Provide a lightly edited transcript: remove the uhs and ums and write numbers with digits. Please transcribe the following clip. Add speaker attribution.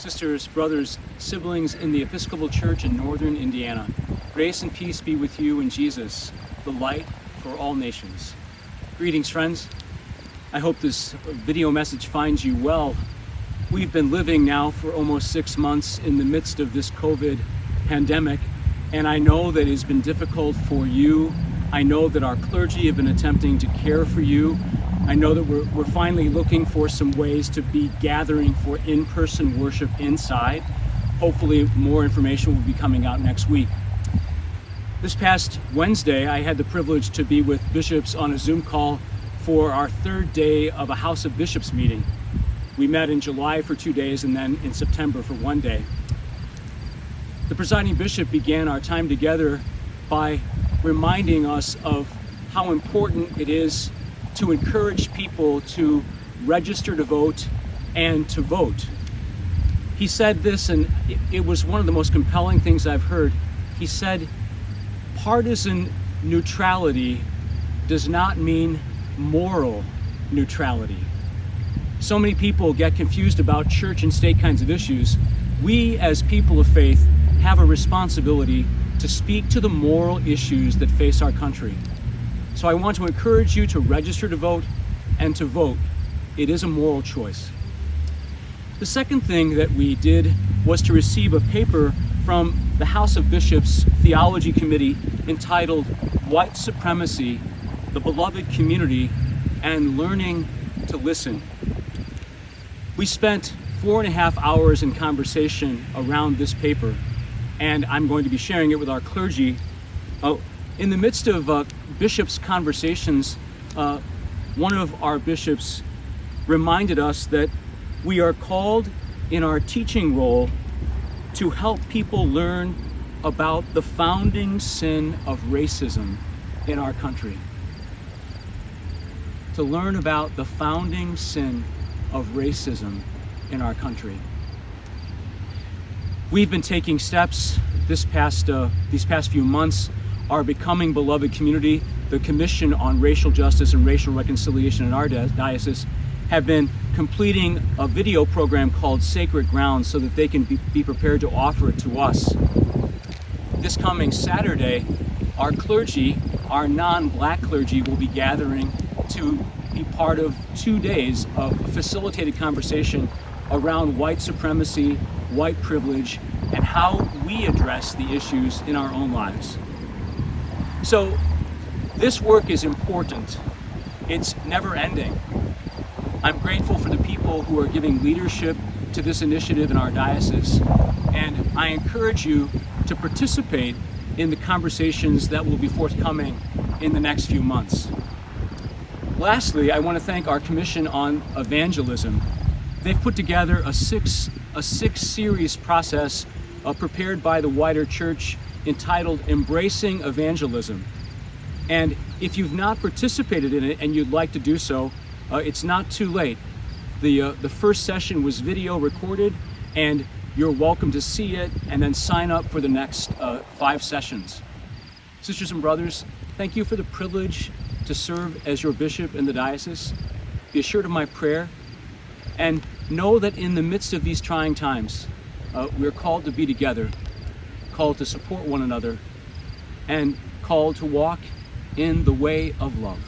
Speaker 1: sisters, brothers, siblings in the Episcopal Church in Northern Indiana. Grace and peace be with you in Jesus, the light for all nations. Greetings, friends. I hope this video message finds you well. We've been living now for almost 6 months in the midst of this COVID pandemic, and I know that it's been difficult for you. I know that our clergy have been attempting to care for you. I know that we're finally looking for some ways to be gathering for in-person worship inside. Hopefully more information will be coming out next week. This past Wednesday, I had the privilege to be with bishops on a Zoom call for our third day of a House of Bishops meeting. We met in July for 2 days and then in September for 1 day. The presiding bishop began our time together by reminding us of how important it is to encourage people to register to vote and to vote. He said this, and it was one of the most compelling things I've heard. He said, partisan neutrality does not mean moral neutrality. So many people get confused about church and state kinds of issues. We as people of faith have a responsibility to speak to the moral issues that face our country. So I want to encourage you to register to vote and to vote. It is a moral choice. The second thing that we did was to receive a paper from the House of Bishops Theology Committee entitled White Supremacy, the Beloved Community, and Learning to Listen. We spent 4.5 hours in conversation around this paper, and I'm going to be sharing it with our clergy. In the midst of bishops' conversations, one of our bishops reminded us that we are called in our teaching role to help people learn about the founding sin of racism in our country. To learn about the founding sin of racism in our country. We've been taking steps these past few months. Our Becoming Beloved Community, the Commission on Racial Justice and Racial Reconciliation in our diocese, have been completing a video program called Sacred Ground so that they can be prepared to offer it to us. This coming Saturday, our clergy, our non-Black clergy, will be gathering to be part of 2 days of facilitated conversation around white supremacy, white privilege, and how we address the issues in our own lives. So this work is important. It's never ending. I'm grateful for the people who are giving leadership to this initiative in our diocese, and I encourage you to participate in the conversations that will be forthcoming in the next few months. Lastly, I want to thank our Commission on Evangelism. They've put together a six series process prepared by the wider church entitled Embracing Evangelism. And if you've not participated in it and you'd like to do so, it's not too late. The first session was video recorded, and you're welcome to see it and then sign up for the next 5 sessions. Sisters and brothers, thank you for the privilege to serve as your bishop in the diocese. Be assured of my prayer, and know that in the midst of these trying times, we're called to be together, called to support one another, and called to walk in the way of love.